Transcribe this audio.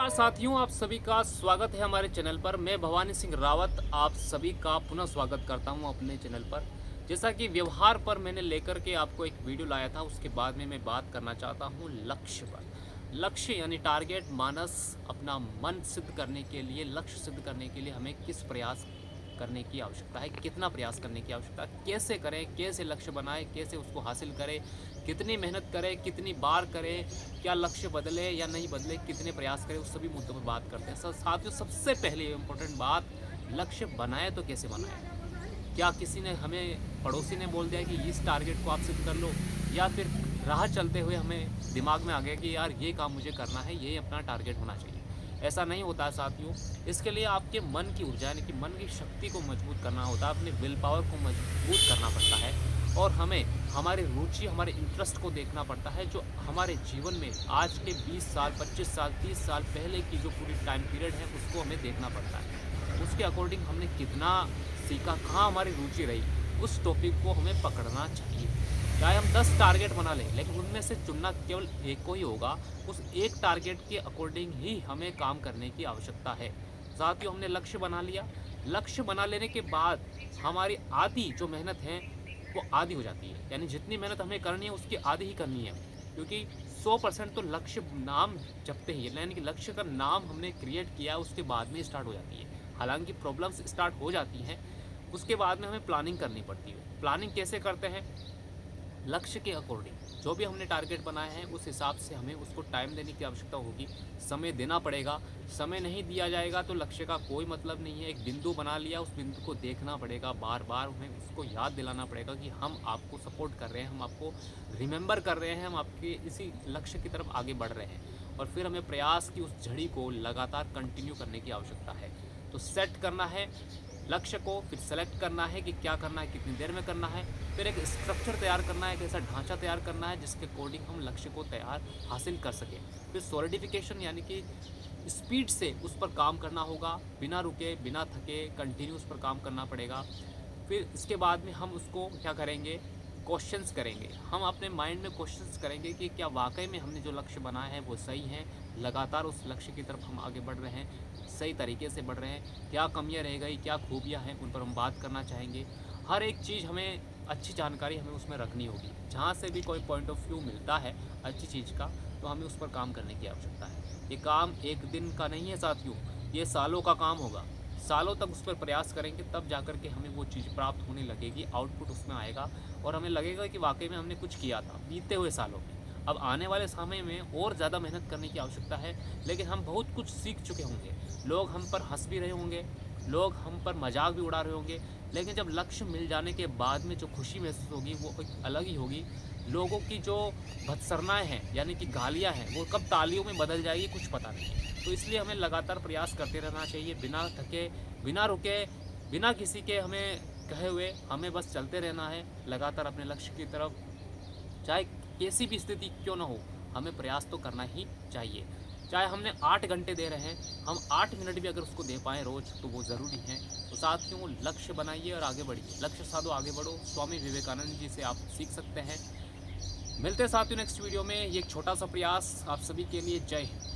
नमस्कार साथियों, आप सभी का स्वागत है हमारे चैनल पर। मैं भवानी सिंह रावत आप सभी का पुनः स्वागत करता हूं अपने चैनल पर। जैसा कि व्यवहार पर मैंने लेकर के आपको एक वीडियो लाया था, उसके बाद में मैं बात करना चाहता हूं लक्ष्य पर। लक्ष्य यानी टारगेट, मानस, अपना मन सिद्ध करने के लिए, लक्ष्य सिद्ध करने के लिए हमें किस प्रयास करने की आवश्यकता है, कितना प्रयास करने की आवश्यकता है, कैसे करें, कैसे लक्ष्य बनाएं, कैसे उसको हासिल करें, कितनी मेहनत करें, कितनी बार करें, क्या लक्ष्य बदले या नहीं बदले, कितने प्रयास करें, उस सभी मुद्दों पर बात करते हैं। साथियों, सबसे पहले इम्पोर्टेंट बात, लक्ष्य बनाए तो कैसे बनाए। क्या किसी ने, हमें पड़ोसी ने बोल दिया कि इस टारगेट को आप सिद्ध कर लो, या फिर राह चलते हुए हमें दिमाग में आ गया कि यार ये काम मुझे करना है, ये अपना टारगेट होना चाहिए। ऐसा नहीं होता है साथियों। इसके लिए आपके मन की ऊर्जा यानी कि मन की शक्ति को मजबूत करना होता है, अपने विल पावर को मजबूत करना पड़ता है, और हमें हमारी रुचि, हमारे इंटरेस्ट को देखना पड़ता है, जो हमारे जीवन में आज के 20 साल, 25 साल, 30 साल पहले की जो पूरी टाइम पीरियड है, उसको हमें देखना पड़ता है। उसके अकॉर्डिंग हमने कितना सीखा, कहाँ हमारी रुचि रही, उस टॉपिक को हमें पकड़ना चाहिए। चाहे हम 10 टारगेट बना लें, लेकिन उनमें से चुनना केवल एक को ही होगा। उस एक टारगेट के अकॉर्डिंग ही हमें काम करने की आवश्यकता है। साथियों, हमने लक्ष्य बना लिया। लक्ष्य बना लेने के बाद हमारी आधी जो मेहनत है वो आधी हो जाती है, यानी जितनी मेहनत हमें करनी है उसकी आधी ही करनी है, क्योंकि 100% तो लक्ष्य नाम जपते ही, यानी कि लक्ष्य का नाम हमने क्रिएट किया, उसके बाद में स्टार्ट हो जाती है। हालांकि प्रॉब्लम्स स्टार्ट हो जाती हैं, उसके बाद में हमें प्लानिंग करनी पड़ती है। प्लानिंग कैसे करते हैं? लक्ष्य के अकॉर्डिंग जो भी हमने टारगेट बनाए हैं उस हिसाब से हमें उसको टाइम देने की आवश्यकता होगी, समय देना पड़ेगा। समय नहीं दिया जाएगा तो लक्ष्य का कोई मतलब नहीं है। एक बिंदु बना लिया, उस बिंदु को देखना पड़ेगा, बार बार हमें उसको याद दिलाना पड़ेगा कि हम आपको सपोर्ट कर रहे हैं, हम आपको रिमेंबर कर रहे हैं, हम आपके इसी लक्ष्य की तरफ आगे बढ़ रहे हैं। और फिर हमें प्रयास की उस झड़ी को लगातार कंटिन्यू करने की आवश्यकता है। तो सेट करना है लक्ष्य को, फिर सेलेक्ट करना है कि क्या करना है, कितनी देर में करना है, फिर एक स्ट्रक्चर तैयार करना है, एक ऐसा ढांचा तैयार करना है जिसके अकॉर्डिंग हम लक्ष्य को हासिल कर सकें। फिर सॉलिडिफिकेशन यानी कि स्पीड से उस पर काम करना होगा, बिना रुके, बिना थके, कंटिन्यू उस पर काम करना पड़ेगा। फिर इसके बाद में हम उसको क्या करेंगे, क्वेश्चंस करेंगे। हम अपने माइंड में क्वेश्चंस करेंगे कि क्या वाकई में हमने जो लक्ष्य बनाया है वो सही है, लगातार उस लक्ष्य की तरफ हम आगे बढ़ रहे हैं, सही तरीके से बढ़ रहे हैं, क्या कमियां रह गई, क्या खूबियां हैं, उन पर हम बात करना चाहेंगे। हर एक चीज़ हमें, अच्छी जानकारी हमें उसमें रखनी होगी। जहाँ से भी कोई पॉइंट ऑफ व्यू मिलता है अच्छी चीज़ का, तो हमें उस पर काम करने की आवश्यकता है। ये काम एक दिन का नहीं है साथियों, ये सालों का काम होगा। सालों तक उस पर प्रयास करेंगे, तब जाकर के हमें वो चीज़ प्राप्त होने लगेगी, आउटपुट उसमें आएगा, और हमें लगेगा कि वाकई में हमने कुछ किया था बीते हुए सालों में। अब आने वाले समय में और ज़्यादा मेहनत करने की आवश्यकता है, लेकिन हम बहुत कुछ सीख चुके होंगे। लोग हम पर हंस भी रहे होंगे, लोग हम पर मजाक भी उड़ा रहे होंगे, लेकिन जब लक्ष्य मिल जाने के बाद में जो खुशी महसूस होगी वो एक अलग ही होगी। लोगों की जो भत्सरनाएँ हैं यानी कि गालियाँ हैं, वो कब तालियों में बदल जाएगी कुछ पता नहीं है। तो इसलिए हमें लगातार प्रयास करते रहना चाहिए, बिना थके, बिना रुके, बिना किसी के हमें कहे हुए, हमें बस चलते रहना है लगातार अपने लक्ष्य की तरफ। चाहे कैसी भी स्थिति क्यों ना हो, हमें प्रयास तो करना ही चाहिए। चाहे हमने 8 घंटे दे रहे हैं, हम 8 मिनट भी अगर उसको दे पाएँ रोज़, तो वो ज़रूरी है। तो साथियों, लक्ष्य बनाइए और आगे बढ़िए। लक्ष्य साधो, आगे बढ़ो। स्वामी विवेकानंद जी से आप सीख सकते हैं। मिलते हैं साथियों नेक्स्ट वीडियो में। ये एक छोटा सा प्रयास आप सभी के लिए। जय हिंद।